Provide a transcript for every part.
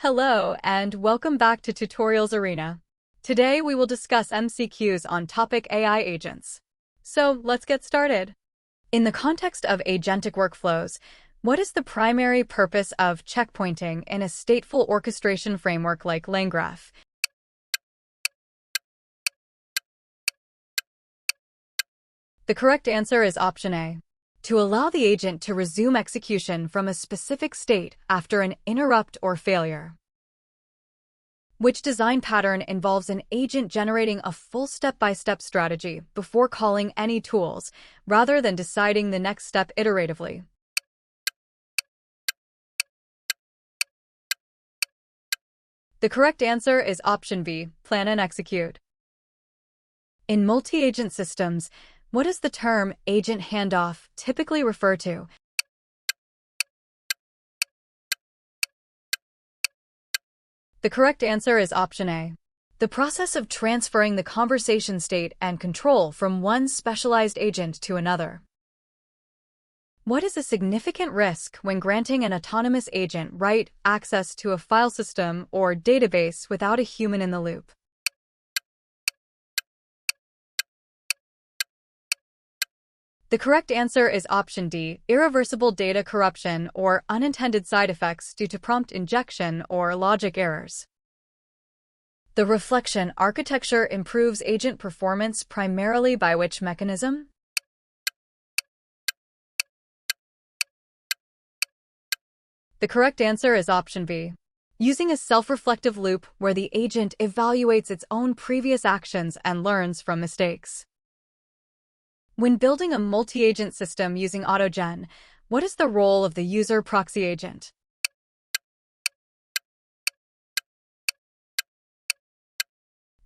Hello, and welcome back to Tutorials Arena. Today we will discuss MCQs on topic AI agents. So let's get started. In the context of agentic workflows, what is the primary purpose of checkpointing in a stateful orchestration framework like LangGraph? The correct answer is option A. To allow the agent to resume execution from a specific state after an interrupt or failure. Which design pattern involves an agent generating a full step-by-step strategy before calling any tools, rather than deciding the next step iteratively? The correct answer is option B, plan and execute. In multi-agent systems, what does the term agent handoff typically refer to? The correct answer is option A. The process of transferring the conversation state and control from one specialized agent to another. What is a significant risk when granting an autonomous agent write access to a file system or database without a human in the loop? The correct answer is option D, irreversible data corruption or unintended side effects due to prompt injection or logic errors. The Reflexion architecture improves agent performance primarily by which mechanism? The correct answer is option B. Using a self-reflective loop where the agent evaluates its own previous actions and learns from mistakes. When building a multi-agent system using AutoGen, what is the role of the user proxy agent?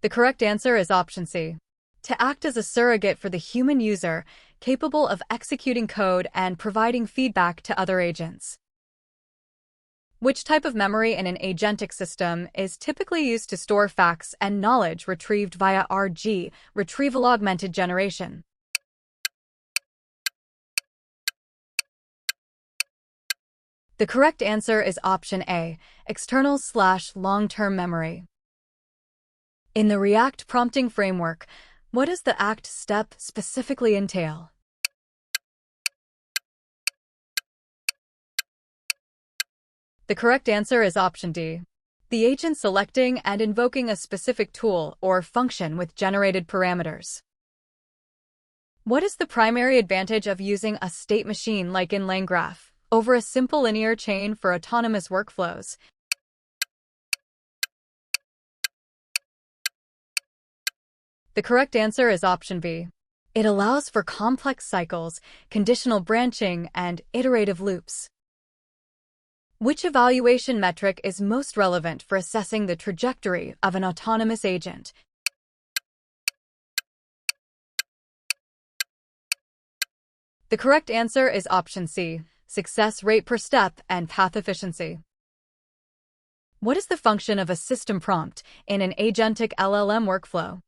The correct answer is option C. To act as a surrogate for the human user, capable of executing code and providing feedback to other agents. Which type of memory in an agentic system is typically used to store facts and knowledge retrieved via RG, retrieval augmented generation? The correct answer is option A, external/long-term memory. In the React prompting framework, what does the ACT step specifically entail? The correct answer is option D. The agent selecting and invoking a specific tool or function with generated parameters. What is the primary advantage of using a state machine like in LangGraph over a simple linear chain for autonomous workflows? The correct answer is option B. It allows for complex cycles, conditional branching, and iterative loops. Which evaluation metric is most relevant for assessing the trajectory of an autonomous agent? The correct answer is option C, success rate per step and path efficiency. What is the function of a system prompt in an agentic LLM workflow?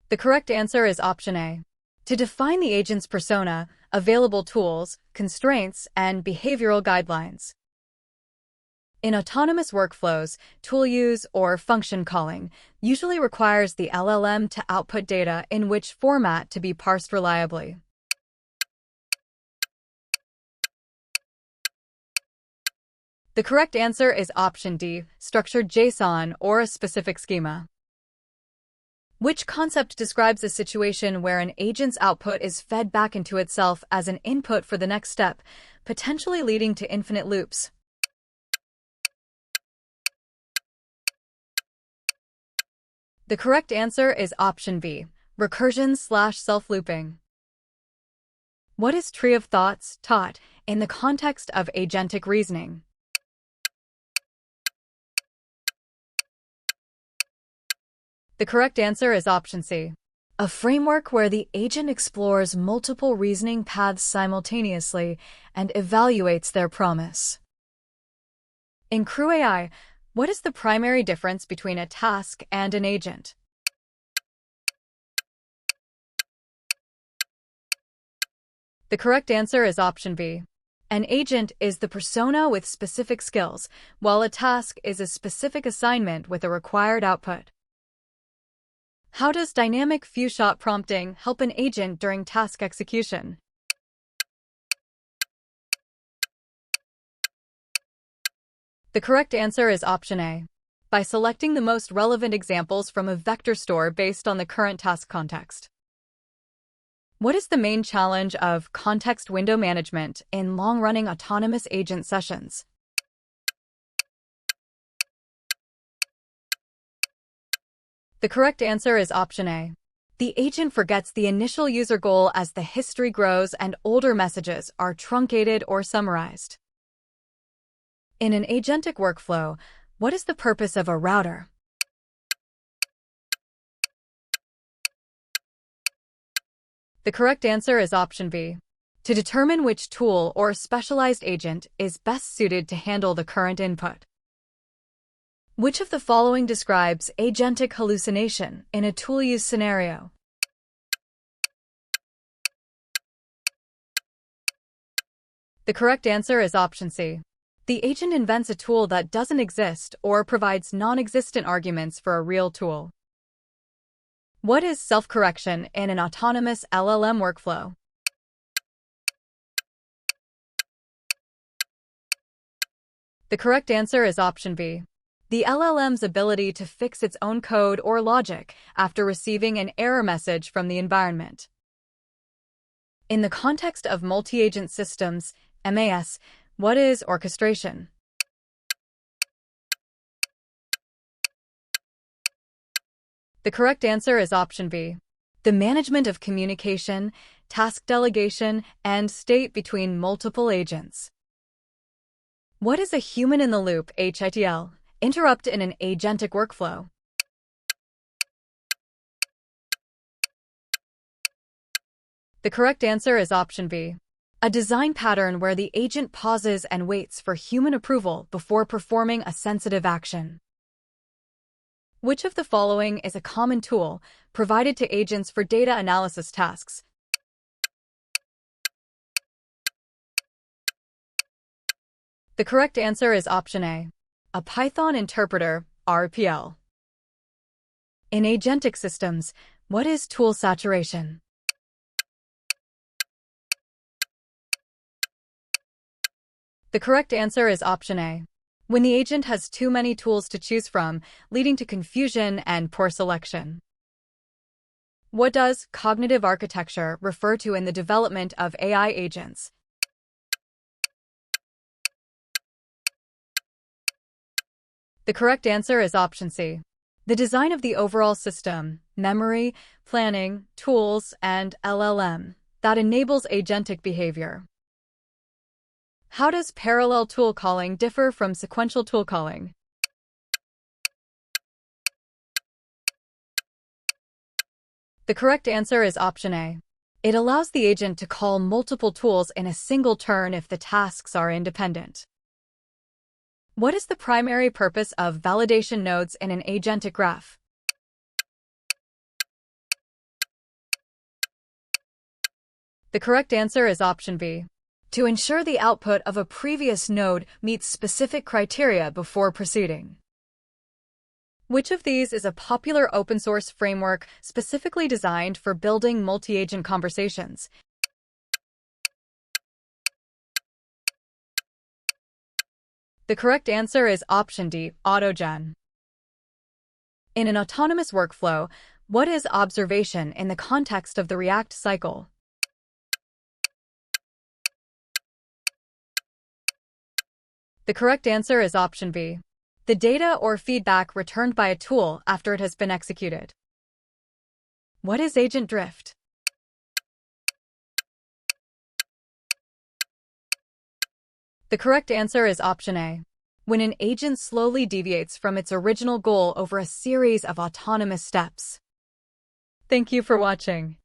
The correct answer is option A. To define the agent's persona, available tools, constraints, and behavioral guidelines. In autonomous workflows, tool use or function calling usually requires the LLM to output data in which format to be parsed reliably. The correct answer is option D, structured JSON or a specific schema. Which concept describes a situation where an agent's output is fed back into itself as an input for the next step, potentially leading to infinite loops? The correct answer is option B, recursion/self-looping. What is tree of thoughts taught in the context of agentic reasoning? The correct answer is option C. A framework where the agent explores multiple reasoning paths simultaneously and evaluates their promise. In CrewAI, what is the primary difference between a task and an agent? The correct answer is option B. An agent is the persona with specific skills, while a task is a specific assignment with a required output. How does dynamic few-shot prompting help an agent during task execution? The correct answer is option A. By selecting the most relevant examples from a vector store based on the current task context. What is the main challenge of context window management in long-running autonomous agent sessions? The correct answer is option A. The agent forgets the initial user goal as the history grows and older messages are truncated or summarized. In an agentic workflow, what is the purpose of a router? The correct answer is option B. To determine which tool or specialized agent is best suited to handle the current input. Which of the following describes agentic hallucination in a tool use scenario? The correct answer is option C. The agent invents a tool that doesn't exist or provides non-existent arguments for a real tool. What is self-correction in an autonomous LLM workflow? The correct answer is option B. The LLM's ability to fix its own code or logic after receiving an error message from the environment. In the context of multi-agent systems, MAS, what is orchestration? The correct answer is option B. The management of communication, task delegation, and state between multiple agents. What is a human-in-the-loop HITL interrupt in an agentic workflow? The correct answer is option B. A design pattern where the agent pauses and waits for human approval before performing a sensitive action. Which of the following is a common tool provided to agents for data analysis tasks? The correct answer is option A. A Python interpreter, RPL. In agentic systems, what is tool saturation? The correct answer is option A. When the agent has too many tools to choose from, leading to confusion and poor selection. What does cognitive architecture refer to in the development of AI agents? The correct answer is option C. The design of the overall system, memory, planning, tools, and LLM that enables agentic behavior. How does parallel tool calling differ from sequential tool calling? The correct answer is option A. It allows the agent to call multiple tools in a single turn if the tasks are independent. What is the primary purpose of validation nodes in an agentic graph? The correct answer is option B. To ensure the output of a previous node meets specific criteria before proceeding. Which of these is a popular open-source framework specifically designed for building multi-agent conversations? The correct answer is option D, AutoGen. In an autonomous workflow, what is observation in the context of the React cycle? The correct answer is option B. The data or feedback returned by a tool after it has been executed. What is agent drift? The correct answer is option A. When an agent slowly deviates from its original goal over a series of autonomous steps. Thank you for watching.